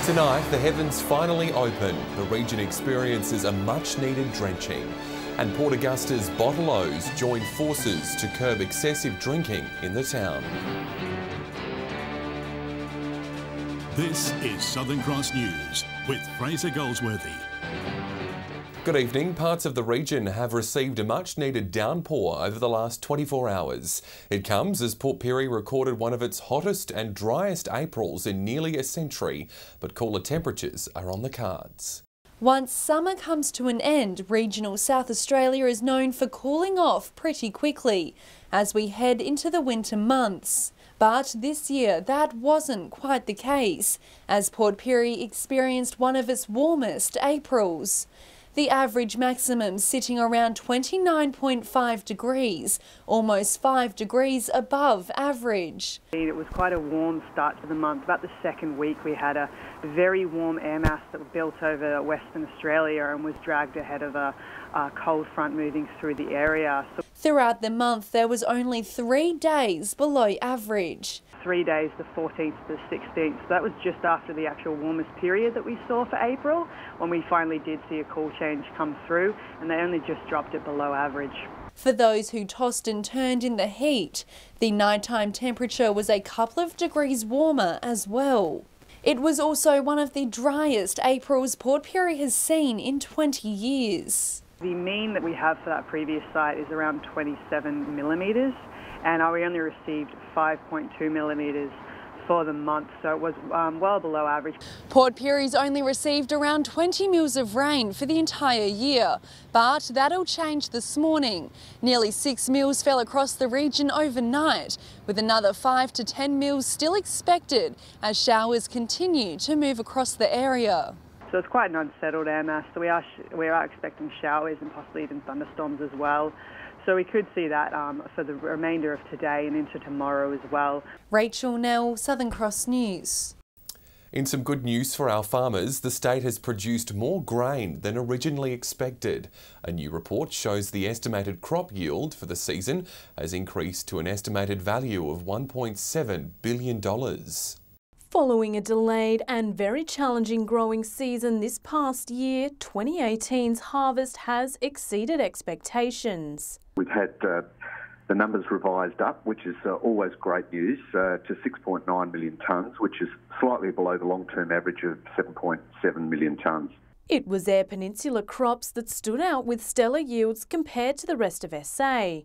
Tonight, the heavens finally open. The region experiences a much-needed drenching. And Port Augusta's bottle-os join forces to curb excessive drinking in the town. This is Southern Cross News with Fraser Goldsworthy. Good evening. Parts of the region have received a much-needed downpour over the last 24 hours. It comes as Port Pirie recorded one of its hottest and driest Aprils in nearly a century, but cooler temperatures are on the cards. Once summer comes to an end, regional South Australia is known for cooling off pretty quickly as we head into the winter months. But this year that wasn't quite the case, as Port Pirie experienced one of its warmest Aprils. The average maximum sitting around 29.5 degrees, almost 5 degrees above average. It was quite a warm start to the month. About the second week we had a very warm air mass that built over Western Australia and was dragged ahead of a cold front moving through the area. Throughout the month there was only 3 days below average. 3 days, the 14th to the 16th. So that was just after the actual warmest period that we saw for April, when we finally did see a cool change come through, and they only just dropped it below average. For those who tossed and turned in the heat, the nighttime temperature was a couple of degrees warmer as well. It was also one of the driest Aprils Port Pirie has seen in 20 years. The mean that we have for that previous site is around 27 millimetres. And we only received 5.2 millimetres for the month, so it was well below average. Port Pirie's only received around 20 mils of rain for the entire year, but that'll change this morning. Nearly 6 mils fell across the region overnight, with another 5 to 10 mils still expected as showers continue to move across the area. So it's quite an unsettled air mass, so we are expecting showers and possibly even thunderstorms as well. So we could see that for the remainder of today and into tomorrow as well. Rachel Nell, Southern Cross News. In some good news for our farmers, the state has produced more grain than originally expected. A new report shows the estimated crop yield for the season has increased to an estimated value of $1.7 billion. Following a delayed and very challenging growing season this past year, 2018's harvest has exceeded expectations. We've had the numbers revised up, which is always great news, to 6.9 million tonnes, which is slightly below the long-term average of 7.7 million tonnes. It was Eyre Peninsula crops that stood out with stellar yields compared to the rest of SA.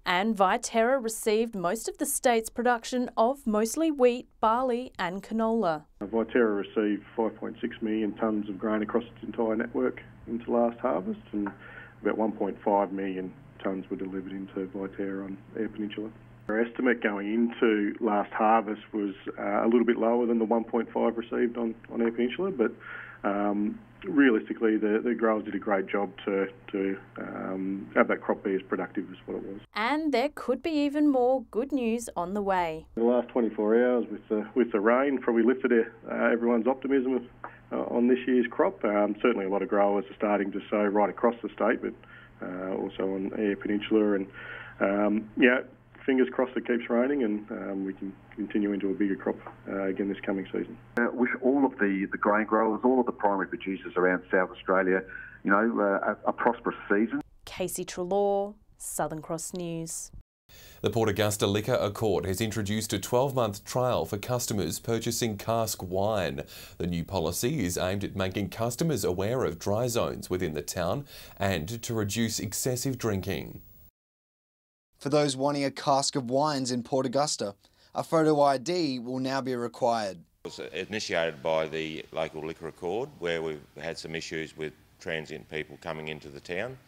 And Viterra received most of the state's production of mostly wheat, barley and canola. Viterra received 5.6 million tonnes of grain across its entire network into last harvest, and about 1.5 million tonnes were delivered into Viterra on Eyre Peninsula. Our estimate going into last harvest was a little bit lower than the 1.5 received on Eyre Peninsula, but realistically, the growers did a great job to have that crop be as productive as what it was. And there could be even more good news on the way. The last 24 hours with the rain probably lifted everyone's optimism on this year's crop. Certainly a lot of growers are starting to sow right across the state, but also on Eyre Peninsula. And fingers crossed it keeps raining and we can continue into a bigger crop again this coming season. Wish all of the grain growers, all of the primary producers around South Australia, a prosperous season. Casey Trelaw, Southern Cross News. The Port Augusta Liquor Accord has introduced a 12-month trial for customers purchasing cask wine. The new policy is aimed at making customers aware of dry zones within the town and to reduce excessive drinking. For those wanting a cask of wines in Port Augusta, a photo ID will now be required. It was initiated by the local liquor accord, where we've had some issues with transient people coming into the town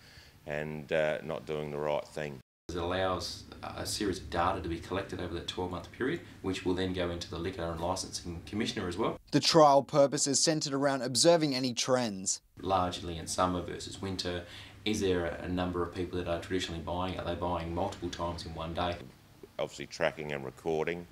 and not doing the right thing. It allows a series of data to be collected over that 12-month period, which will then go into the Liquor and Licensing Commissioner as well. The trial purpose is centred around observing any trends. Largely in summer versus winter, is there a number of people that are traditionally buying? Are they buying multiple times in one day? Obviously tracking and recording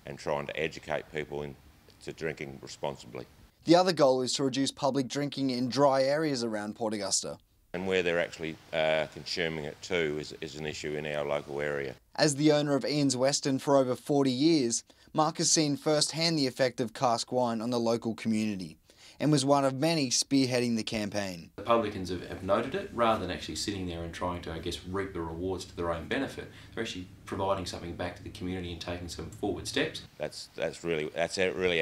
and trying to educate people into drinking responsibly. The other goal is to reduce public drinking in dry areas around Port Augusta. And where they're actually consuming it too is an issue in our local area. As the owner of Ian's Western for over 40 years, Mark has seen firsthand the effect of cask wine on the local community. and was one of many spearheading the campaign. The publicans have noted it, rather than actually sitting there and trying to, I guess, reap the rewards to their own benefit. They're actually providing something back to the community and taking some forward steps. That's really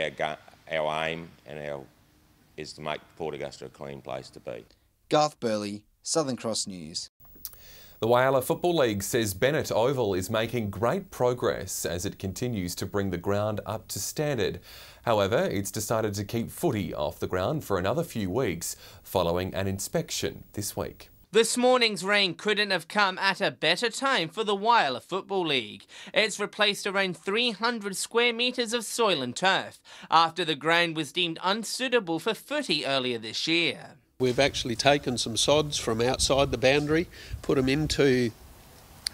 our aim, and is to make Port Augusta a clean place to be. Garth Burley, Southern Cross News. The Whyalla Football League says Bennett Oval is making great progress as it continues to bring the ground up to standard. However, it's decided to keep footy off the ground for another few weeks following an inspection this week. This morning's rain couldn't have come at a better time for the Whyalla Football League. It's replaced around 300 square metres of soil and turf after the ground was deemed unsuitable for footy earlier this year. We've actually taken some sods from outside the boundary, put them into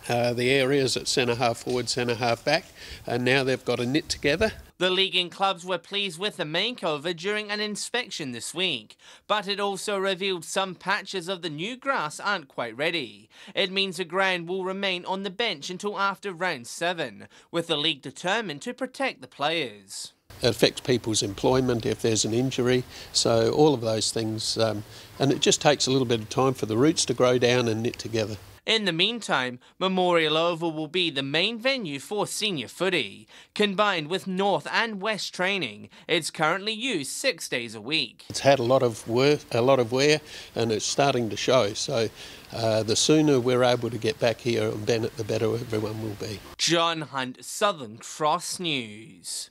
the areas at centre half forward, centre half back, and now they've got a knit together. The league and clubs were pleased with the makeover during an inspection this week, but it also revealed some patches of the new grass aren't quite ready. It means the ground will remain on the bench until after round 7, with the league determined to protect the players. It affects people's employment if there's an injury, so all of those things, and it just takes a little bit of time for the roots to grow down and knit together. In the meantime, Memorial Oval will be the main venue for senior footy. Combined with North and West training, it's currently used 6 days a week. It's had a lot of wear, and it's starting to show, so the sooner we're able to get back here on Bennett, the better everyone will be. John Hunt, Southern Cross News.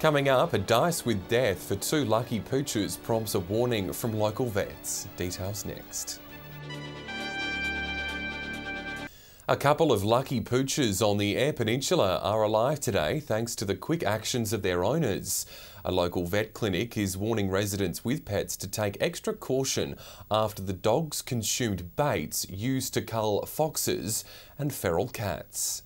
Coming up, a dice with death for 2 lucky poochers prompts a warning from local vets. Details next. A couple of lucky poochers on the Eyre Peninsula are alive today thanks to the quick actions of their owners. A local vet clinic is warning residents with pets to take extra caution after the dogs consumed baits used to cull foxes and feral cats.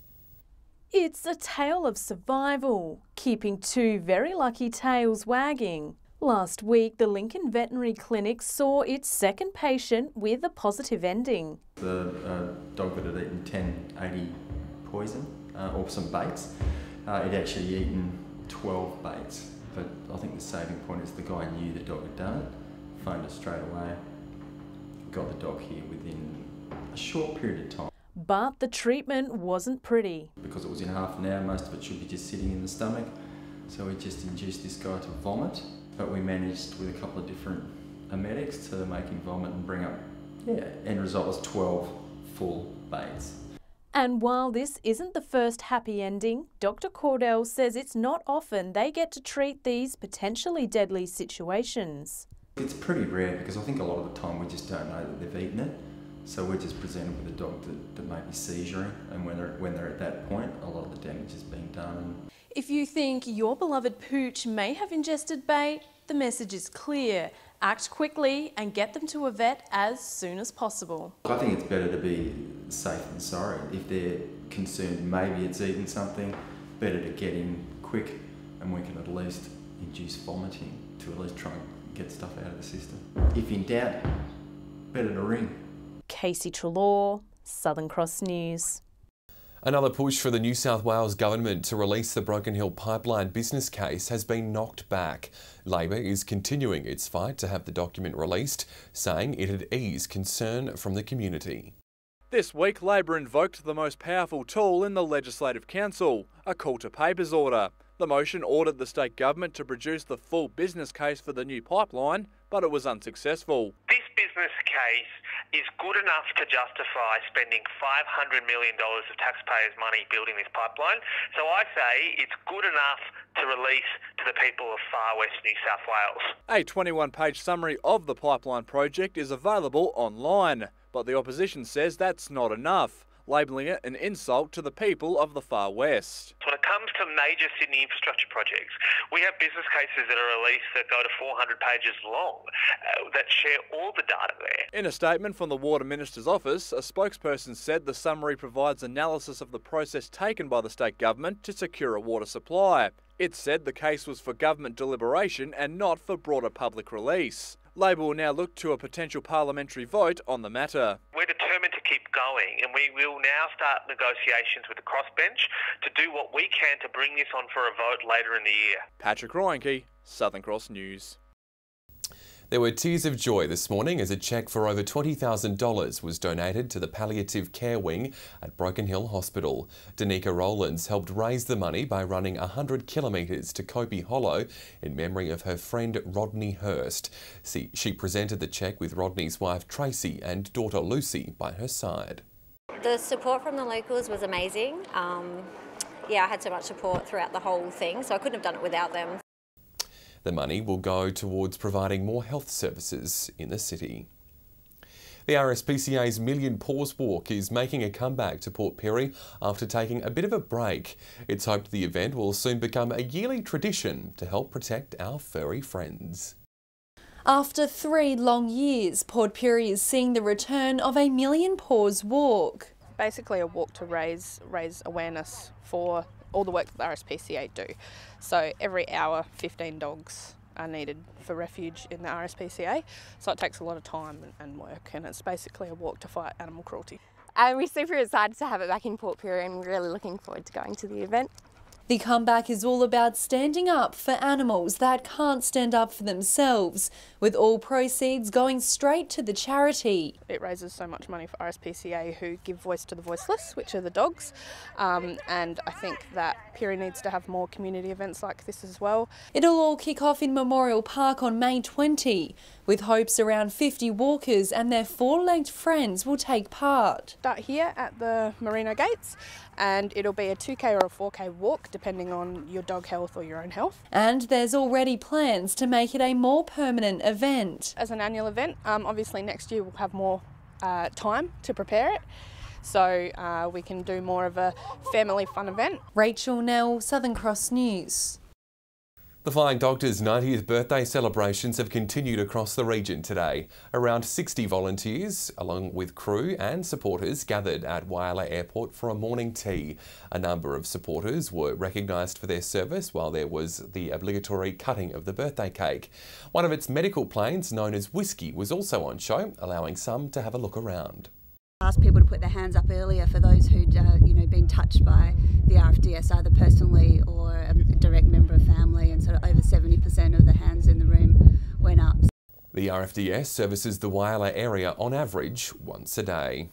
It's a tale of survival, keeping 2 very lucky tails wagging. Last week, the Lincoln Veterinary Clinic saw its second patient with a positive ending. The dog that had eaten 1080 poison, or some baits, he'd actually eaten 12 baits. But I think the saving point is the guy knew the dog had done it, phoned us straight away, got the dog here within a short period of time. But the treatment wasn't pretty. Because it was in half an hour, most of it should be just sitting in the stomach. So we just induced this guy to vomit. But we managed with a couple of different emetics to make him vomit and bring up, end result was 12 full baits. And while this isn't the first happy ending, Dr. Cordell says it's not often they get to treat these potentially deadly situations. It's pretty rare because I think a lot of the time we just don't know that they've eaten it. So we're just presented with a dog that may be seizuring, and when they're at that point, a lot of the damage is being done. If you think your beloved pooch may have ingested bait, the message is clear. Act quickly and get them to a vet as soon as possible. I think it's better to be safe than sorry. If they're concerned maybe it's eaten something, better to get in quick, and we can at least induce vomiting to at least try and get stuff out of the system. If in doubt, better to ring. Casey Trelaw, Southern Cross News. Another push for the New South Wales government to release the Broken Hill Pipeline business case has been knocked back. Labor is continuing its fight to have the document released, saying it'd ease concern from the community. This week, Labor invoked the most powerful tool in the Legislative Council, a call to papers order. The motion ordered the state government to produce the full business case for the new pipeline, but it was unsuccessful. This business case is good enough to justify spending $500 million of taxpayers' money building this pipeline. So I say it's good enough to release to the people of Far West New South Wales. A 21-page summary of the pipeline project is available online, but the opposition says that's not enough, labelling it an insult to the people of the Far West. When it comes to major Sydney infrastructure projects, we have business cases that are released that go to 400 pages long that share all the data there. In a statement from the Water Minister's office, a spokesperson said the summary provides analysis of the process taken by the state government to secure a water supply. It said the case was for government deliberation and not for broader public release. Labor will now look to a potential parliamentary vote on the matter. We're determined to keep going, and we will now start negotiations with the crossbench to do what we can to bring this on for a vote later in the year. Patrick Ryanke, Southern Cross News. There were tears of joy this morning as a cheque for over $20,000 was donated to the palliative care wing at Broken Hill Hospital. Danica Rowlands helped raise the money by running 100 kilometres to Copey Hollow in memory of her friend Rodney Hurst. She presented the cheque with Rodney's wife Tracy and daughter Lucy by her side. The support from the locals was amazing. I had so much support throughout the whole thing, so I couldn't have done it without them. The money will go towards providing more health services in the city. The RSPCA's Million Paws Walk is making a comeback to Port Pirie after taking a bit of a break. It's hoped the event will soon become a yearly tradition to help protect our furry friends. After 3 long years, Port Pirie is seeing the return of a Million Paws Walk. Basically a walk to raise awareness for all the work that the RSPCA do. So every hour 15 dogs are needed for refuge in the RSPCA, so it takes a lot of time and work, and it's basically a walk to fight animal cruelty. We're super excited to have it back in Port Pirie and really looking forward to going to the event. The comeback is all about standing up for animals that can't stand up for themselves, with all proceeds going straight to the charity. It raises so much money for RSPCA, who give voice to the voiceless, which are the dogs, and I think that Pirie needs to have more community events like this as well. It'll all kick off in Memorial Park on May 20, with hopes around 50 walkers and their 4-legged friends will take part. Start here at the Merino Gates, and it'll be a 2K or a 4K walk depending on your dog health or your own health. And there's already plans to make it a more permanent event. As an annual event, obviously next year we'll have more time to prepare it, so we can do more of a family fun event. Rachel Nell, Southern Cross News. The Flying Doctor's 90th birthday celebrations have continued across the region today. Around 60 volunteers, along with crew and supporters, gathered at Whyalla Airport for a morning tea. A number of supporters were recognised for their service, while there was the obligatory cutting of the birthday cake. One of its medical planes, known as Whiskey, was also on show, allowing some to have a look around. Asked people to put their hands up earlier for those who'd been touched by the RFDS, either personally or a direct member of family, and sort of over 70% of the hands in the room went up. The RFDS services the Whyalla area on average once a day.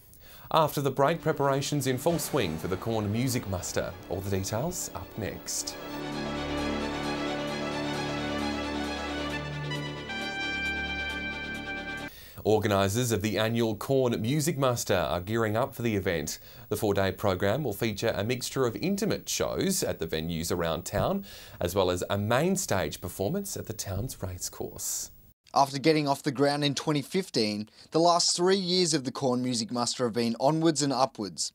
After the break, preparations in full swing for the Corn Music Muster. All the details up next. Organisers of the annual Corn Music Muster are gearing up for the event. The 4-day program will feature a mixture of intimate shows at the venues around town, as well as a main stage performance at the town's racecourse. After getting off the ground in 2015, the last 3 years of the Corn Music Muster have been onwards and upwards.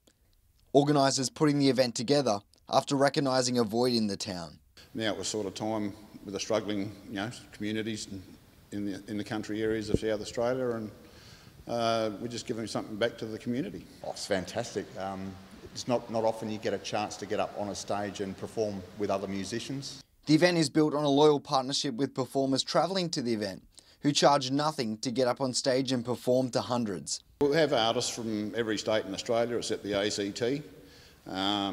Organisers putting the event together after recognising a void in the town. Now it was sort of time with the struggling, communities in the country areas of South Australia, and we're just giving something back to the community. Oh, it's fantastic. It's not often you get a chance to get up on a stage and perform with other musicians. The event is built on a loyal partnership with performers travelling to the event, who charge nothing to get up on stage and perform to hundreds. We'll have artists from every state in Australia except the ACT.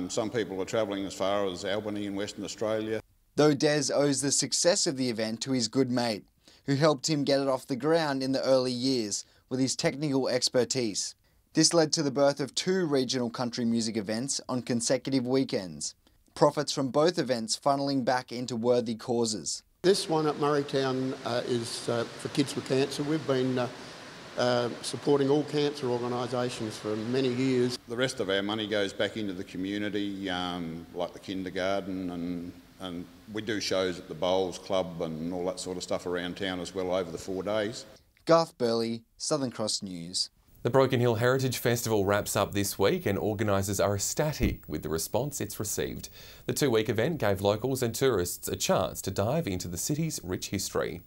Some people are travelling as far as Albany in Western Australia. Though Des owes the success of the event to his good mate, who helped him get it off the ground in the early years with his technical expertise. This led to the birth of 2 regional country music events on consecutive weekends. Profits from both events funneling back into worthy causes. This one at Murraytown is for Kids with Cancer. We've been supporting all cancer organisations for many years. The rest of our money goes back into the community, like the kindergarten, and we do shows at the Bowls Club and all that sort of stuff around town as well over the 4 days. Garth Burley, Southern Cross News. The Broken Hill Heritage Festival wraps up this week, and organisers are ecstatic with the response it's received. The 2-week event gave locals and tourists a chance to dive into the city's rich history.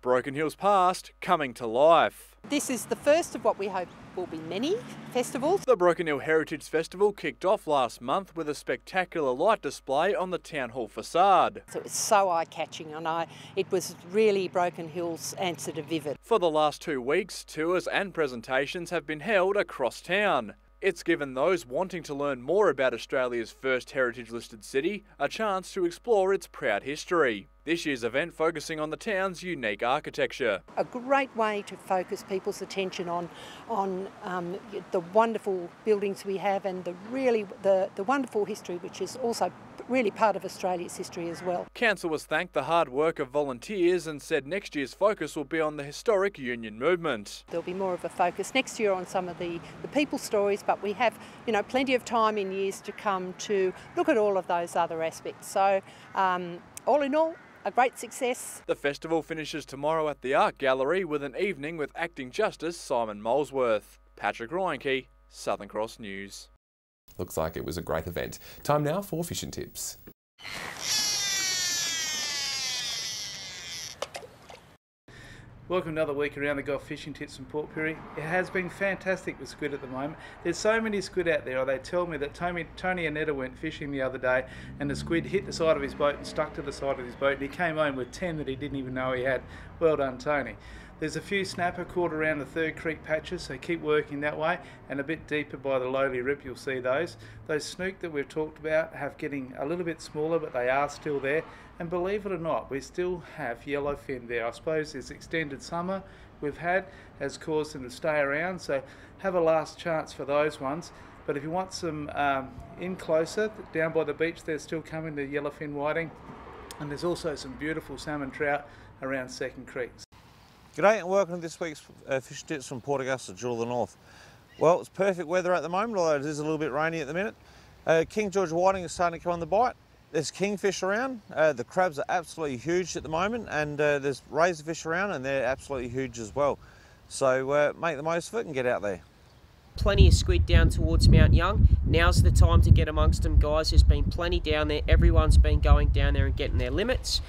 Broken Hill's past coming to life. This is the first of what we hope will be many festivals. The Broken Hill Heritage Festival kicked off last month with a spectacular light display on the Town Hall facade. So it was so eye-catching, and it was really Broken Hill's answer to Vivid. For the last 2 weeks, tours and presentations have been held across town. It's given those wanting to learn more about Australia's first heritage-listed city a chance to explore its proud history. This year's event focusing on the town's unique architecture. A great way to focus people's attention on the wonderful buildings we have and the wonderful history, which is also really part of Australia's history as well. Councillors thanked the hard work of volunteers and said next year's focus will be on the historic union movement. There'll be more of a focus next year on some of the people stories, but we have plenty of time in years to come to look at all of those other aspects. So all in all, a great success. The festival finishes tomorrow at the Art Gallery with an evening with Acting Justice Simon Molesworth. Patrick Reinke, Southern Cross News. Looks like it was a great event. Time now for fishing tips. Welcome another week around the Gulf Fishing Tips from Port Pirie. It has been fantastic with squid at the moment. There's so many squid out there. They tell me that Tony Annetta went fishing the other day and the squid hit the side of his boat and stuck to the side of his boat, and he came home with 10 that he didn't even know he had. Well done, Tony. There's a few snapper caught around the Third Creek patches, so keep working that way, and a bit deeper by the Lowly Rip you'll see those. Those snook that we've talked about have getting a little bit smaller, but they are still there. And believe it or not, we still have yellowfin there. I suppose this extended summer we've had has caused them to stay around, so have a last chance for those ones. But if you want some in closer, down by the beach they're still coming, the yellowfin whiting, and there's also some beautiful salmon trout around Second Creek. G'day and welcome to this week's Fishing Tips from Port Augusta, Jewel of the North. Well, it's perfect weather at the moment, although it is a little bit rainy at the minute. King George whiting is starting to come on the bite. There's kingfish around. The crabs are absolutely huge at the moment, and there's razorfish around and they're absolutely huge as well. So make the most of it and get out there. Plenty of squid down towards Mount Young. Now's the time to get amongst them, guys. There's been plenty down there. Everyone's been going down there and getting their limits.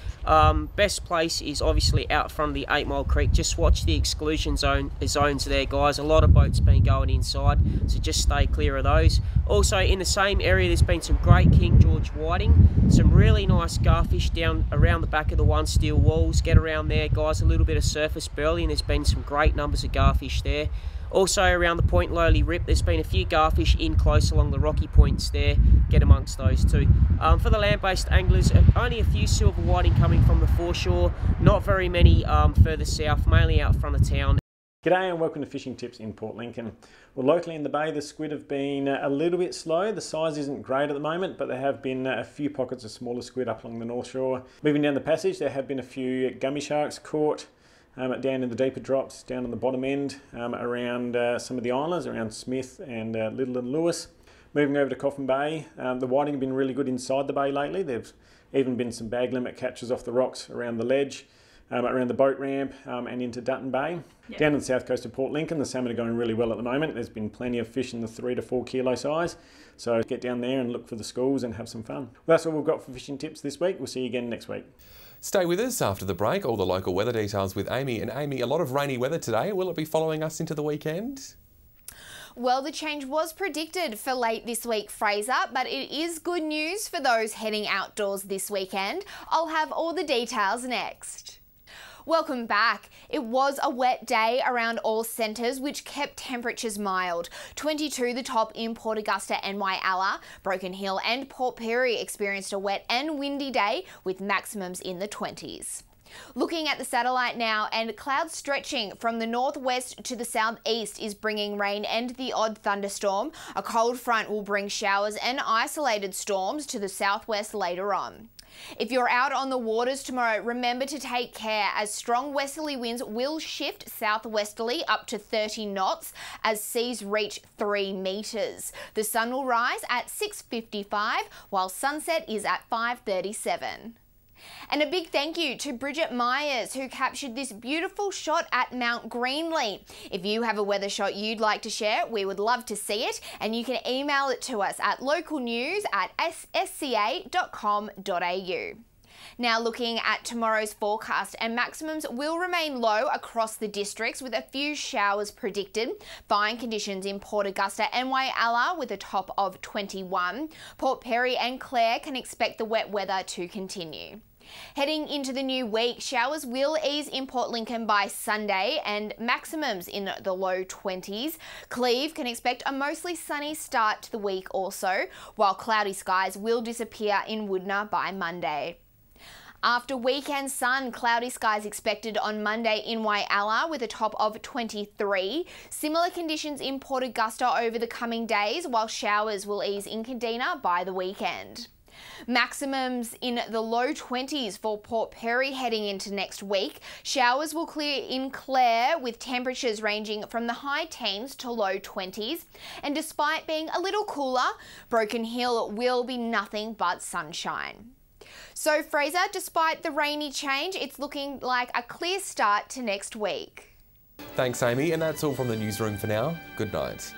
Best place is obviously out front of the 8 Mile Creek. Just watch the exclusion zones there, guys. A lot of boats been going inside, so just stay clear of those. Also in the same area there's been some great King George whiting, some really nice garfish down around the back of the One Steel Walls. Get around there, guys. A little bit of surface burley, and there's been some great numbers of garfish there. Also around the Point Lowly Rip, there's been a few garfish in close along the rocky points there. Get amongst those too. For the land-based anglers, only a few silver whiting coming from the foreshore. Not very many further south, mainly out front of town. G'day and welcome to Fishing Tips in Port Lincoln. Well, locally in the bay, the squid have been a little bit slow. The size isn't great at the moment, but there have been a few pockets of smaller squid up along the North Shore. Moving down the passage, there have been a few gummy sharks caught. Down in the deeper drops, down on the bottom end, around some of the islands, around Smith and Little and Lewis. Moving over to Coffin Bay, the whiting have been really good inside the bay lately. There's even been some bag limit catches off the rocks around the ledge, around the boat ramp and into Dutton Bay. Yep. Down on the south coast of Port Lincoln, the salmon are going really well at the moment. There's been plenty of fish in the 3 to 4 kilo size. So get down there and look for the schools and have some fun. Well, that's all we've got for Fishing Tips this week. We'll see you again next week. Stay with us after the break. All the local weather details with Amy. And Amy, a lot of rainy weather today. Will it be following us into the weekend? Well, the change was predicted for late this week, Fraser, but it is good news for those heading outdoors this weekend. I'll have all the details next. Welcome back. It was a wet day around all centres, which kept temperatures mild. 22 the top in Port Augusta and Whyalla. Broken Hill and Port Pirie experienced a wet and windy day with maximums in the 20s. Looking at the satellite now, and clouds stretching from the northwest to the southeast is bringing rain and the odd thunderstorm. A cold front will bring showers and isolated storms to the southwest later on. If you're out on the waters tomorrow, remember to take care as strong westerly winds will shift southwesterly up to 30 knots as seas reach 3 metres. The sun will rise at 6:55 while sunset is at 5:37. And a big thank you to Bridget Myers, who captured this beautiful shot at Mount Greenleigh. If you have a weather shot you'd like to share, we would love to see it, and you can email it to us at localnews@sca.com.au. Now looking at tomorrow's forecast, and maximums will remain low across the districts with a few showers predicted. Fine conditions in Port Augusta and Whyalla with a top of 21. Port Pirie and Clare can expect the wet weather to continue. Heading into the new week, showers will ease in Port Lincoln by Sunday and maximums in the low 20s. Cleve can expect a mostly sunny start to the week also, while cloudy skies will disappear in Woodner by Monday. After weekend sun, cloudy skies expected on Monday in Whyalla with a top of 23. Similar conditions in Port Augusta over the coming days, while showers will ease in Kadina by the weekend. Maximums in the low 20s for Port Perry heading into next week. Showers will clear in Clare with temperatures ranging from the high teens to low 20s. And despite being a little cooler, Broken Hill will be nothing but sunshine. So Fraser, despite the rainy change, it's looking like a clear start to next week. Thanks, Amy, and that's all from the newsroom for now. Good night.